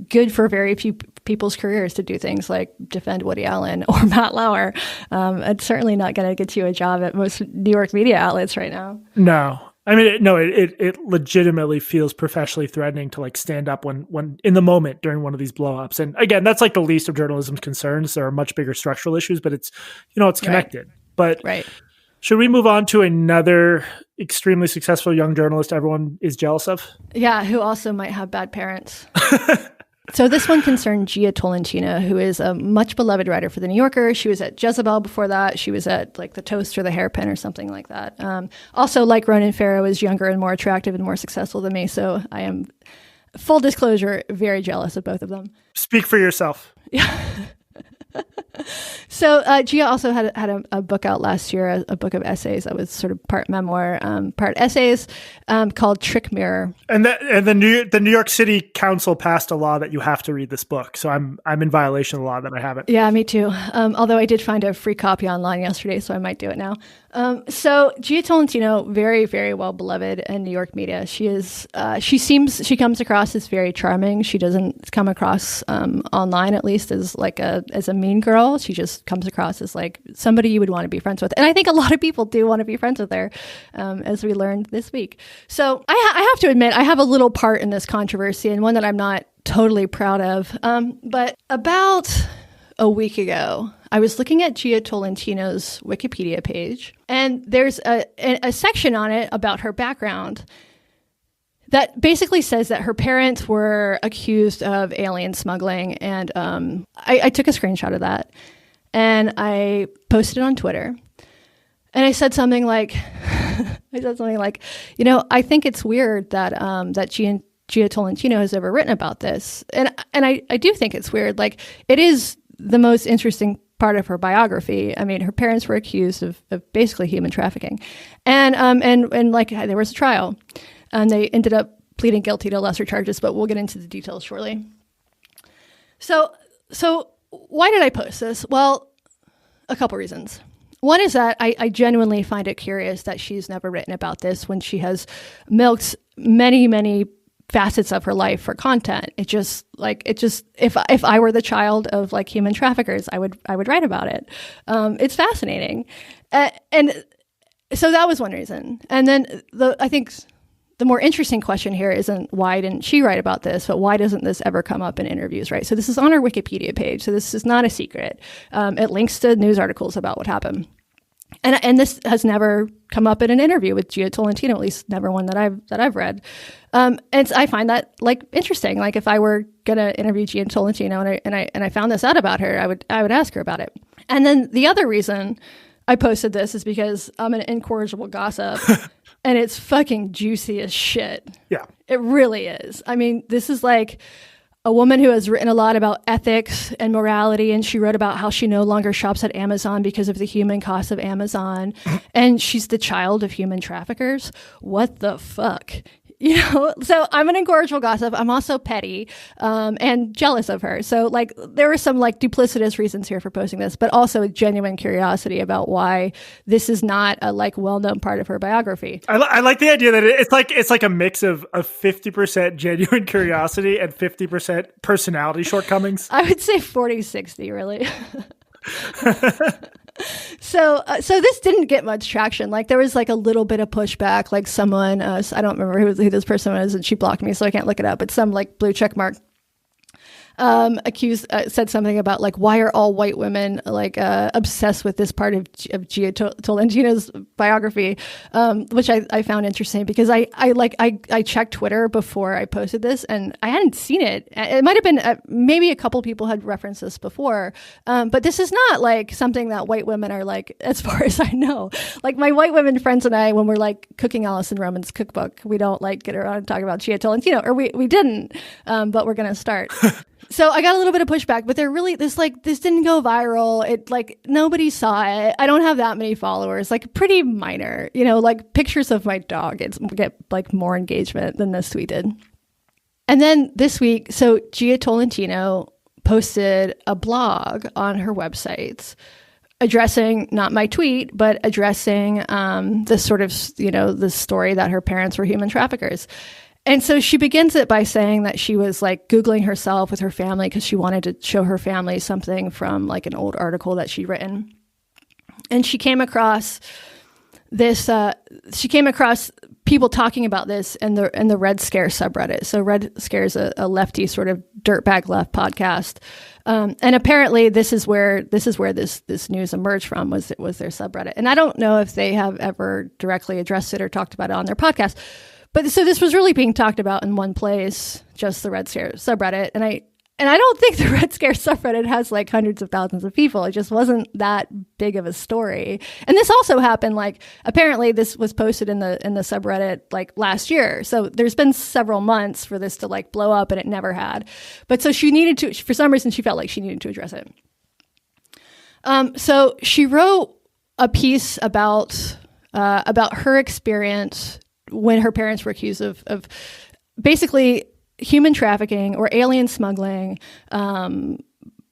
good for very few people's careers to do things like defend Woody Allen or Matt Lauer. It's certainly not going to get you a job at most New York media outlets right now. No. I mean, it legitimately feels professionally threatening to like stand up when in the moment during one of these blowups. And again, that's like the least of journalism's concerns. There are much bigger structural issues, but it's connected. Right. But right. Should we move on to another extremely successful young journalist everyone is jealous of? Yeah, who also might have bad parents. So this one concerned Jia Tolentino, who is a much beloved writer for The New Yorker. She was at Jezebel before that. She was at like The Toast or The Hairpin or something like that. Also, like Ronan Farrow, is younger and more attractive and more successful than me. So I am, full disclosure, very jealous of both of them. Speak for yourself. Yeah. So Jia also had a book out last year, a book of essays that was sort of part memoir, part essays, called Trick Mirror. And the New York City Council passed a law that you have to read this book. So I'm in violation of the law that I haven't. Yeah, me too. Although I did find a free copy online yesterday, so I might do it now. So Jia Tolentino, very, very well beloved in New York media. She comes across as very charming. She doesn't come across online, at least, as a mean girl. She just comes across as like somebody you would want to be friends with. And I think a lot of people do want to be friends with her, as we learned this week. So I have to admit, I have a little part in this controversy and one that I'm not totally proud of. But about a week ago, I was looking at Jia Tolentino's Wikipedia page, and there's a section on it about her background that basically says that her parents were accused of alien smuggling. And I took a screenshot of that and I posted it on Twitter. And I said something like, I think it's weird that Jia Tolentino has ever written about this. And I do think it's weird. Like, it is the most interesting part of her biography. I mean, her parents were accused of basically human trafficking. And like, there was a trial. And they ended up pleading guilty to lesser charges, but we'll get into the details shortly. So why did I post this? Well, a couple reasons. One is that I genuinely find it curious that she's never written about this when she has milked many, many facets of her life for content. If I were the child of like human traffickers, I would write about it. It's fascinating. And so that was one reason. And then I think the more interesting question here isn't why didn't she write about this, but why doesn't this ever come up in interviews, right? So this is on her Wikipedia page, so this is not a secret. It links to news articles about what happened. And this has never come up in an interview with Jia Tolentino, at least never one that I've read. And I find that like interesting. Like if I were gonna interview Jia Tolentino and I found this out about her, I would ask her about it. And then the other reason I posted this is because I'm an incorrigible gossip. And it's fucking juicy as shit. Yeah. It really is. I mean, this is like, a woman who has written a lot about ethics and morality, and she wrote about how she no longer shops at Amazon because of the human cost of Amazon, and she's the child of human traffickers. What the fuck? You know, so I'm an incorrigible gossip. I'm also petty and jealous of her. So like there were some like duplicitous reasons here for posting this, but also a genuine curiosity about why this is not a like well-known part of her biography. I like the idea that it's like a mix of 50% genuine curiosity and 50% personality shortcomings. I would say 40-60 really. So this didn't get much traction. Like there was like a little bit of pushback, like someone, I don't remember who this person was, and she blocked me, so I can't look it up, but some like blue check mark said something about like, why are all white women like obsessed with this part of Jia Tolentino's biography, which I found interesting because I checked Twitter before I posted this and I hadn't seen it. It might have been maybe a couple people had referenced this before, but this is not like something that white women are like, as far as I know. Like my white women friends and I, when we're like cooking Alison Roman's cookbook, we don't like get around and talk about Jia Tolentino, or we didn't, but we're gonna start. So I got a little bit of pushback, but this didn't go viral. It like nobody saw it. I don't have that many followers, like pretty minor, you know, like pictures of my dog get like more engagement than this tweet did. And then this week, so Jia Tolentino posted a blog on her website addressing not my tweet, but addressing this sort of, you know, the story that her parents were human traffickers. And so she begins it by saying that she was like Googling herself with her family because she wanted to show her family something from like an old article that she'd written. And she came across this, people talking about this in the Red Scare subreddit. So Red Scare is a lefty sort of dirtbag left podcast. And apparently this is where this news emerged from, was their subreddit. And I don't know if they have ever directly addressed it or talked about it on their podcast. But so this was really being talked about in one place, just the Red Scare subreddit. And I don't think the Red Scare subreddit has like hundreds of thousands of people. It just wasn't that big of a story. And this also happened, like, apparently this was posted in the subreddit like last year. So there's been several months for this to like blow up, and it never had. But so she needed to, for some reason, she felt like she needed to address it. So she wrote a piece about her experience when her parents were accused of basically human trafficking or alien smuggling,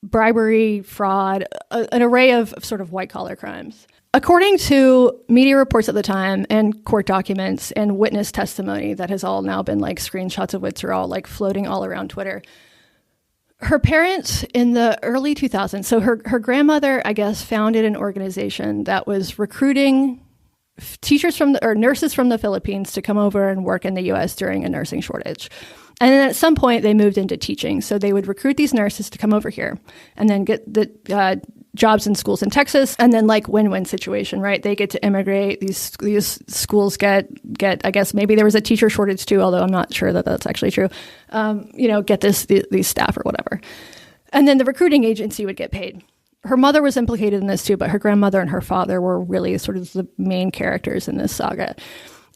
bribery, fraud, an array of sort of white-collar crimes. According to media reports at the time and court documents and witness testimony that has all now been like screenshots of which are all like floating all around Twitter, her parents in the early 2000s, so her grandmother, I guess, founded an organization that was recruiting teachers nurses from the Philippines to come over and work in the U.S. during a nursing shortage. And then at some point they moved into teaching. So they would recruit these nurses to come over here and then get the jobs in schools in Texas, and then like win-win situation, right? They get to immigrate. These schools get, I guess maybe there was a teacher shortage too, although I'm not sure that that's actually true. Get these staff or whatever. And then the recruiting agency would get paid. Her mother was implicated in this too, but her grandmother and her father were really sort of the main characters in this saga.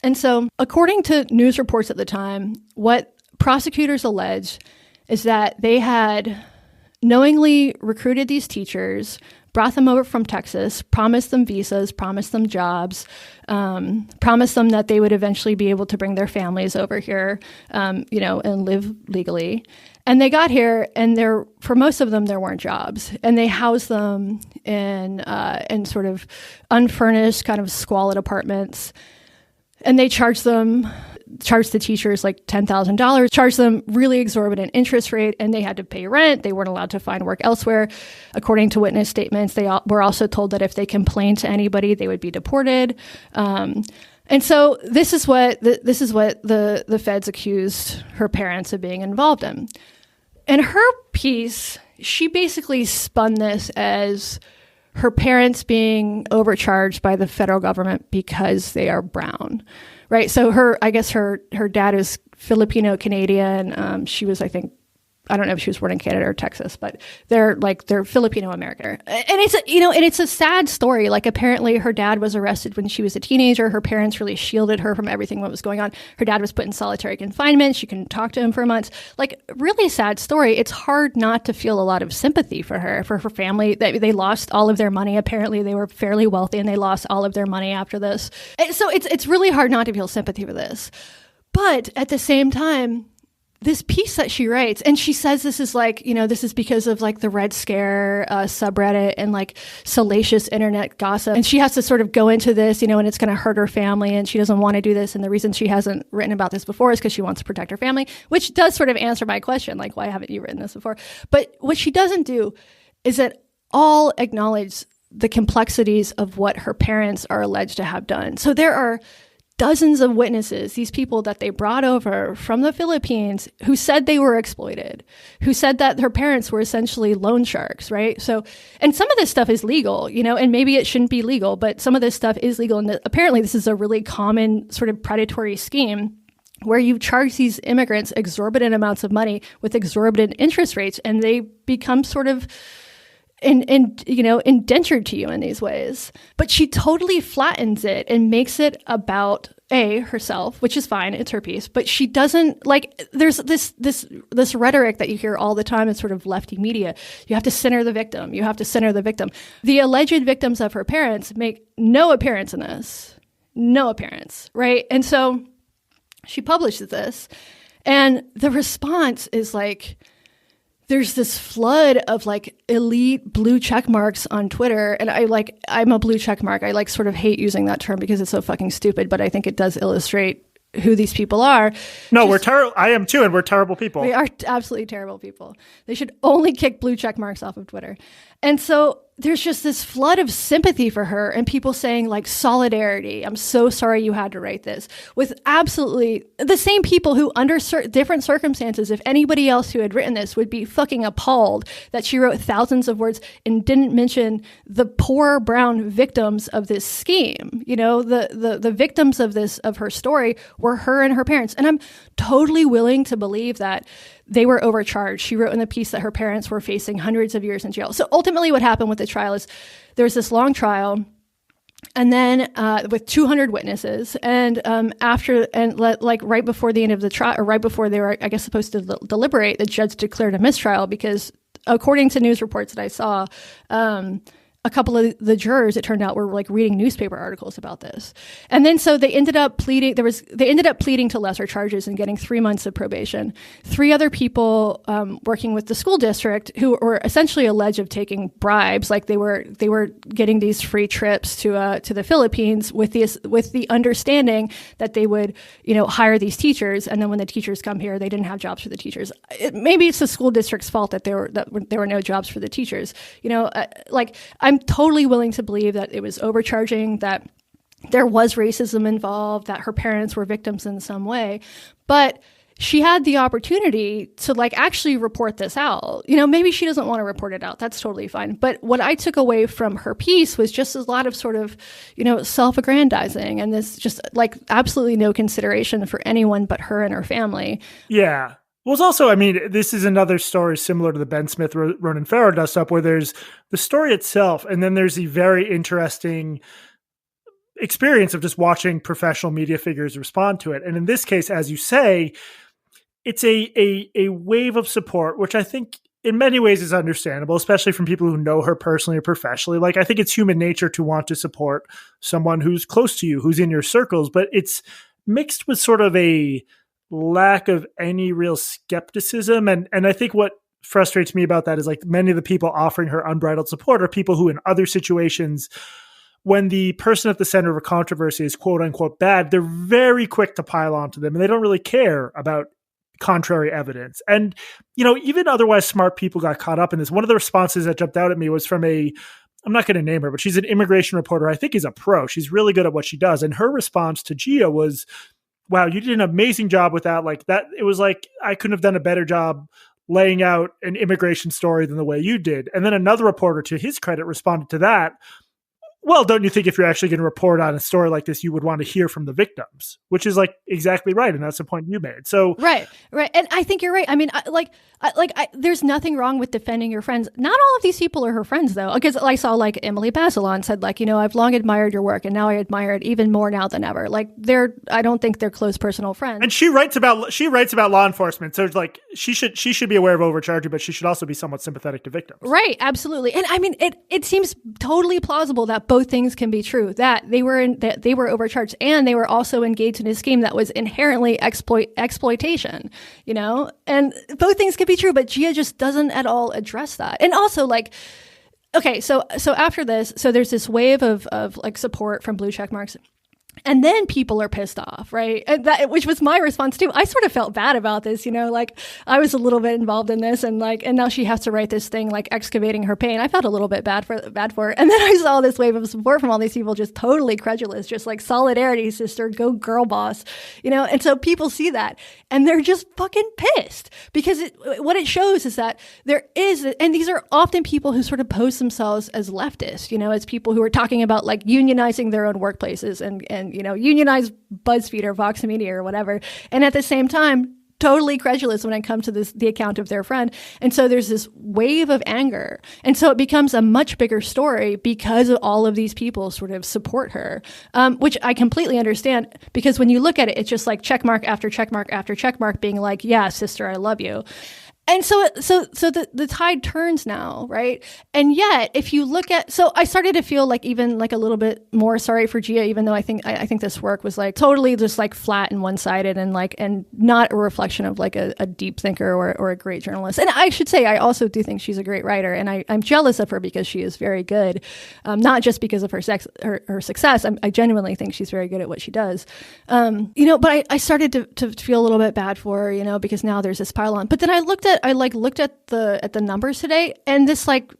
And so, according to news reports at the time, what prosecutors allege is that they had knowingly recruited these teachers, brought them over from Texas, promised them visas, promised them jobs, promised them that they would eventually be able to bring their families over here, and live legally. And they got here, and for most of them, there weren't jobs. And they housed them in sort of unfurnished, kind of squalid apartments. And they charged the teachers like $10,000, charged them really exorbitant interest rate, and they had to pay rent. They weren't allowed to find work elsewhere. According to witness statements, they were also told that if they complained to anybody, they would be deported. And so this is what the feds accused her parents of being involved in. In her piece, she basically spun this as her parents being overcharged by the federal government because they are brown, right? So her dad is Filipino Canadian. She was, I think, I don't know if she was born in Canada or Texas, but they're Filipino American. And it's a sad story. Like, apparently her dad was arrested when she was a teenager. Her parents really shielded her from everything what was going on. Her dad was put in solitary confinement. She couldn't talk to him for months. Like, really sad story. It's hard not to feel a lot of sympathy for her family. They lost all of their money. Apparently they were fairly wealthy and they lost all of their money after this. And so it's really hard not to feel sympathy for this. But at the same time, this piece that she writes, and she says this is like, this is because of like the Red Scare subreddit and like salacious internet gossip. And she has to sort of go into this, and it's going to hurt her family and she doesn't want to do this. And the reason she hasn't written about this before is because she wants to protect her family, which does sort of answer my question, like, why haven't you written this before? But what she doesn't do is at all acknowledge the complexities of what her parents are alleged to have done. So there are dozens of witnesses, these people that they brought over from the Philippines who said they were exploited, who said that her parents were essentially loan sharks, right? So, and some of this stuff is legal, and maybe it shouldn't be legal, but some of this stuff is legal. And apparently this is a really common sort of predatory scheme where you charge these immigrants exorbitant amounts of money with exorbitant interest rates, and they become sort of indentured to you in these ways. But she totally flattens it and makes it about herself, which is fine, it's her piece, but she doesn't, like, there's this rhetoric that you hear all the time in sort of lefty media. You have to center the victim. You have to center the victim. The alleged victims of her parents make no appearance in this. No appearance, right? And so she publishes this, and the response is like, there's this flood of like elite blue check marks on Twitter. And I'm a blue check mark. I like sort of hate using that term because it's so fucking stupid, but I think it does illustrate who these people are. No, we're terrible. I am too. And we're terrible people. We are absolutely terrible people. They should only kick blue check marks off of Twitter. And so there's just this flood of sympathy for her and people saying like solidarity. I'm so sorry you had to write this, with absolutely the same people who under different circumstances, if anybody else who had written this would be fucking appalled that she wrote thousands of words and didn't mention the poor brown victims of this scheme. The victims of her story were her and her parents. And I'm totally willing to believe that they were overcharged. She wrote in the piece that her parents were facing hundreds of years in jail. So ultimately what happened with the trial is there was this long trial, and then with 200 witnesses, and right before the end of the trial, or right before they were, I guess, supposed to deliberate, the judge declared a mistrial because, according to news reports that I saw, a couple of the jurors, it turned out, were like reading newspaper articles about this. And then so they ended up pleading to lesser charges and getting 3 months of probation. 3 other people working with the school district who were essentially alleged of taking bribes, like they were getting these free trips to the Philippines with the understanding that they would, hire these teachers, and then when the teachers come here, they didn't have jobs for the teachers. Maybe it's the school district's fault that there were no jobs for the teachers. I'm totally willing to believe that it was overcharging, that there was racism involved, that her parents were victims in some way. But she had the opportunity to actually report this out. Maybe she doesn't want to report it out. That's totally fine. But what I took away from her piece was just a lot of sort of, self-aggrandizing, and this just absolutely no consideration for anyone but her and her family. Yeah. Well, it's also, this is another story similar to the Ben Smith, Ronan Farrow dust up, where there's the story itself, and then there's the very interesting experience of just watching professional media figures respond to it. And in this case, as you say, it's a wave of support, which I think in many ways is understandable, especially from people who know her personally or professionally. I think it's human nature to want to support someone who's close to you, who's in your circles, but it's mixed with sort of a lack of any real skepticism. And I think what frustrates me about that is many of the people offering her unbridled support are people who in other situations, when the person at the center of a controversy is quote unquote bad, they're very quick to pile onto them and they don't really care about contrary evidence. And, even otherwise smart people got caught up in this. One of the responses that jumped out at me was from I'm not going to name her, but she's an immigration reporter. I think is a pro. She's really good at what she does. And her response to Jia was, wow, you did an amazing job with that. It was I couldn't have done a better job laying out an immigration story than the way you did. And then another reporter, to his credit, responded to that, well, don't you think if you're actually going to report on a story like this, you would want to hear from the victims, which is like exactly right. And that's the point you made. So right. And I think you're right. I mean, there's nothing wrong with defending your friends. Not all of these people are her friends, though, because I saw like Emily Bazelon said, like, I've long admired your work, and now I admire it even more now than ever. Like, I don't think they're close personal friends. And she writes about law enforcement, so like she should be aware of overcharging, but she should also be somewhat sympathetic to victims. Right, absolutely. And I mean, it seems totally plausible that both things can be true. That they were overcharged, and they were also engaged in a scheme that was inherently exploitation. And both things could be true, but Jia just doesn't at all address that. And also, like, okay, so after this, so there's this wave of like support from blue check marks. And then people are pissed off, right? And which was my response too. I sort of felt bad about this, like I was a little bit involved in this, and now she has to write this thing like excavating her pain. I felt a little bit bad for her. And then I saw this wave of support from all these people, just totally credulous, just like solidarity, sister, go girl boss, And so people see that, and they're just fucking pissed because what it shows is that there is, and these are often people who sort of pose themselves as leftist, as people who are talking about like unionizing their own workplaces and unionize BuzzFeed or Vox Media or whatever. And at the same time, totally credulous when it comes to the account of their friend. And so there's this wave of anger. And so it becomes a much bigger story because of all of these people sort of support her, which I completely understand, because when you look at it, it's just like check mark after check mark after check mark being like, yeah, sister, I love you. And so the tide turns now, right? And yet, if you look at, so I started to feel like even like a little bit more sorry for Jia, even though I think this work was like totally just like flat and one-sided and not a reflection of like a deep thinker or a great journalist. And I should say, I also do think she's a great writer, and I'm jealous of her because she is very good, not just because of her success. I genuinely think she's very good at what she does, But I started to feel a little bit bad for her, because now there's this pile-on. But then I looked at the numbers today, and this like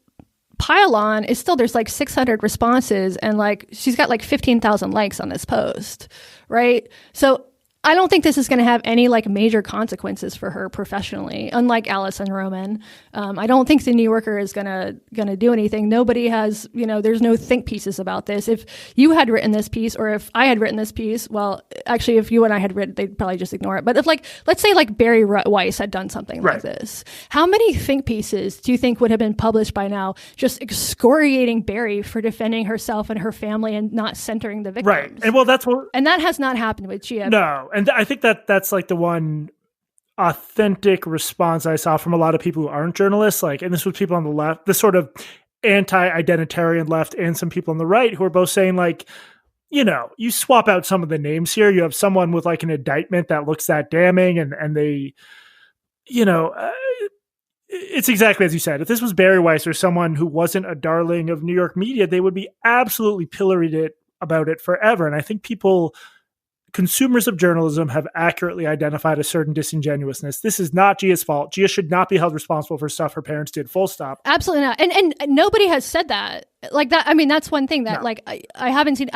pile-on is still, there's like 600 responses, and like she's got like 15,000 likes on this post, right? So I don't think this is going to have any like major consequences for her professionally, unlike Alison Roman. I don't think the New Yorker is going to do anything. Nobody has, there's no think pieces about this. If you had written this piece, or if I had written this piece, well, actually, if you and I had written, they'd probably just ignore it. But if like, let's say like Barry Weiss had done something like this, how many think pieces do you think would have been published by now, just excoriating Barry for defending herself and her family and not centering the victims? Right. And well, and that has not happened with Jia. No. And I think that's like the one authentic response I saw from a lot of people who aren't journalists. Like, and this was people on the left, the sort of anti-identitarian left, and some people on the right who are both saying like, you swap out some of the names here. You have someone with like an indictment that looks that damning, and they, it's exactly as you said. If this was Barry Weiss or someone who wasn't a darling of New York media, they would be absolutely pilloried about it forever. And I think consumers of journalism have accurately identified a certain disingenuousness. This is not Jia's fault. Jia should not be held responsible for stuff her parents did, full stop. Absolutely not. And nobody has said that. Like that, I mean, that's one thing that like I haven't seen.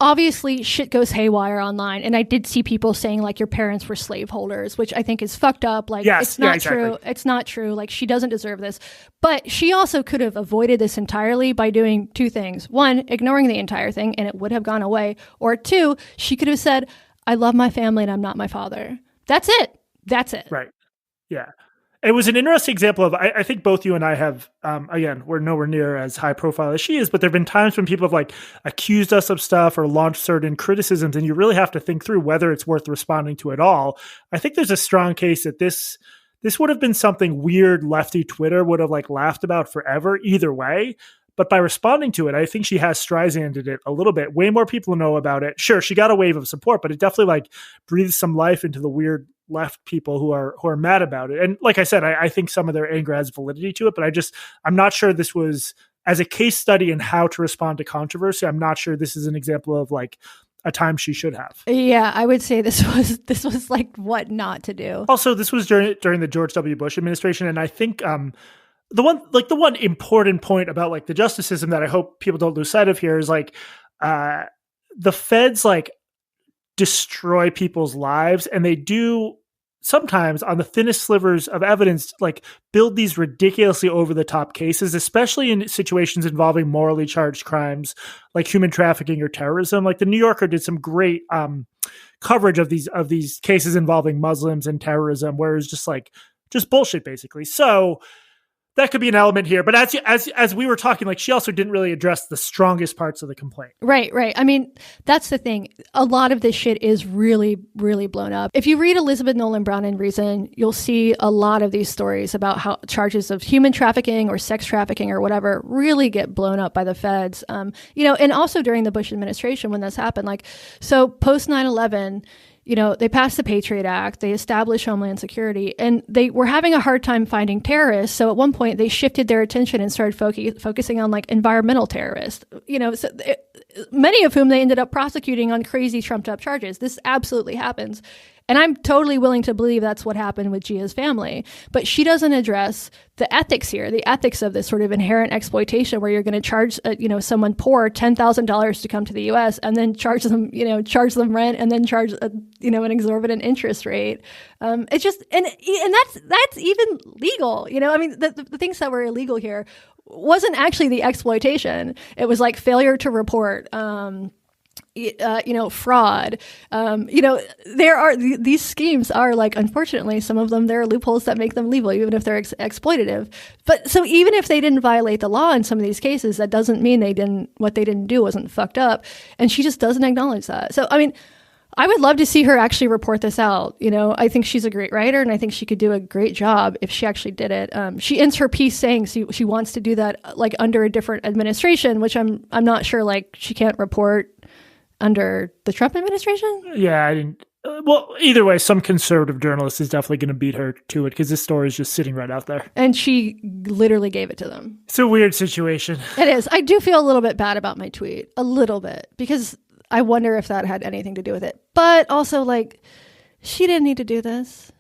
Obviously shit goes haywire online, and I did see people saying like your parents were slaveholders, which I think is fucked up. Like, yes, it's not exactly. true. It's not true. Like, she doesn't deserve this. But she also could have avoided this entirely by doing two things. One, ignoring the entire thing, and it would have gone away. Or two, she could have said, I love my family and I'm not my father. That's it. Right. Yeah. It was an interesting example of, I think both you and I have, again, we're nowhere near as high profile as she is, but there've been times when people have like accused us of stuff or launched certain criticisms, and you really have to think through whether it's worth responding to at all. I think there's a strong case that this would have been something weird lefty Twitter would have like laughed about forever either way. But by responding to it, I think she has Streisanded it a little bit. Way more people know about it. Sure, she got a wave of support, but it definitely like breathes some life into the weird left people who are mad about it. And like I said, I think some of their anger has validity to it, but I'm not sure this was, as a case study in how to respond to controversy, I'm not sure this is an example of like a time she should have. Yeah, I would say this was like what not to do. Also, this was during the George W. Bush administration, and I think the one important point about like the justice system that I hope people don't lose sight of here is like the feds like destroy people's lives, and they do sometimes on the thinnest slivers of evidence, like build these ridiculously over the top cases, especially in situations involving morally charged crimes like human trafficking or terrorism. Like the New Yorker did some great coverage of these cases involving Muslims and terrorism, where it's just bullshit basically. So that could be an element here. But as we were talking, like she also didn't really address the strongest parts of the complaint. Right. I mean, that's the thing. A lot of this shit is really, really blown up. If you read Elizabeth Nolan Brown in Reason, you'll see a lot of these stories about how charges of human trafficking or sex trafficking or whatever really get blown up by the feds. And also during the Bush administration when this happened, so post 9/11, they passed the Patriot Act, they established Homeland Security, and they were having a hard time finding terrorists. So at one point, they shifted their attention and started focusing on environmental terrorists, many of whom they ended up prosecuting on crazy trumped up charges. This absolutely happens. And I'm totally willing to believe that's what happened with Jia's family. But she doesn't address the ethics here, the ethics of this sort of inherent exploitation where you're going to charge, someone poor $10,000 to come to the U.S. and then charge them rent and then charge, an exorbitant interest rate. It's just, and that's even legal. The things that were illegal here wasn't actually the exploitation. It was failure to report, fraud. There are these schemes are unfortunately, some of them, there are loopholes that make them legal, even if they're exploitative. But so even if they didn't violate the law in some of these cases, that doesn't mean what they didn't do wasn't fucked up. And she just doesn't acknowledge that. So, I mean, I would love to see her actually report this out. I think she's a great writer, and I think she could do a great job if she actually did it. She ends her piece saying she wants to do that under a different administration, which I'm not sure she can't report under the Trump administration? Yeah, I didn't. Well, either way, some conservative journalist is definitely going to beat her to it because this story is just sitting right out there. And she literally gave it to them. It's a weird situation. It is. I do feel a little bit bad about my tweet. A little bit. Because I wonder if that had anything to do with it. But also, she didn't need to do this.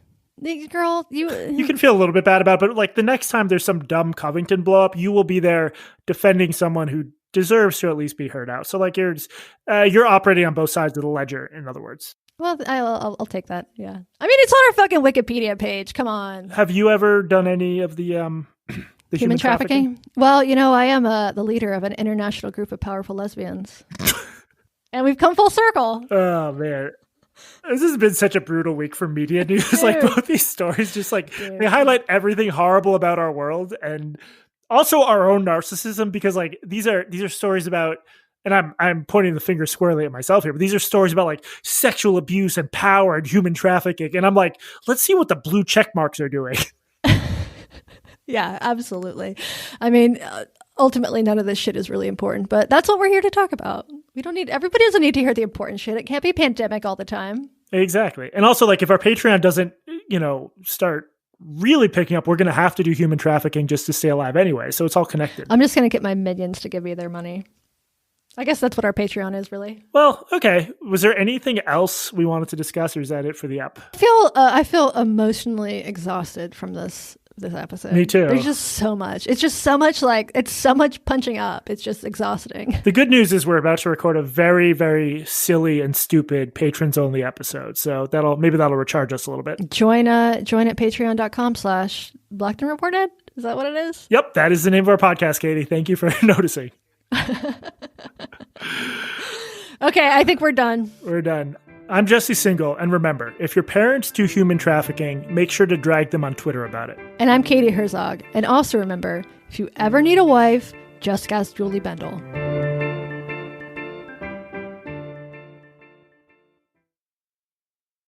Girl, you can feel a little bit bad about it, but the next time there's some dumb Covington blow up, you will be there defending someone who deserves to at least be heard out. So you're operating on both sides of the ledger, in other words. Well, I'll take that. Yeah. I mean, it's on our fucking Wikipedia page. Come on. Have you ever done any of the human trafficking? Well, I am the leader of an international group of powerful lesbians. And we've come full circle. Oh, man. This has been such a brutal week for media news. Both these stories just they highlight everything horrible about our world and also our own narcissism, because these are stories about, and I'm pointing the finger squarely at myself here, but these are stories about sexual abuse and power and human trafficking. And I'm let's see what the blue check marks are doing. Yeah, absolutely. I mean, ultimately, none of this shit is really important, but that's what we're here to talk about. Everybody doesn't need to hear the important shit. It can't be pandemic all the time. Exactly. And also, if our Patreon doesn't, start really picking up, we're going to have to do human trafficking just to stay alive anyway. So it's all connected. I'm just going to get my minions to give me their money. I guess that's what our Patreon is, really. Well, okay. Was there anything else we wanted to discuss, or is that it for the app? I feel emotionally exhausted from this episode. Me too. There's just so much. It's just so much it's so much punching up. It's just exhausting. The good news is we're about to record a very, very silly and stupid patrons only episode. So that'll recharge us a little bit. Join at patreon.com/BlacktonReported. Is that what it is? Yep. That is the name of our podcast, Katie. Thank you for noticing. Okay. I think we're done. We're done. I'm Jesse Single, and remember, if your parents do human trafficking, make sure to drag them on Twitter about it. And I'm Katie Herzog, and also remember, if you ever need a wife, just ask Julie Bendel.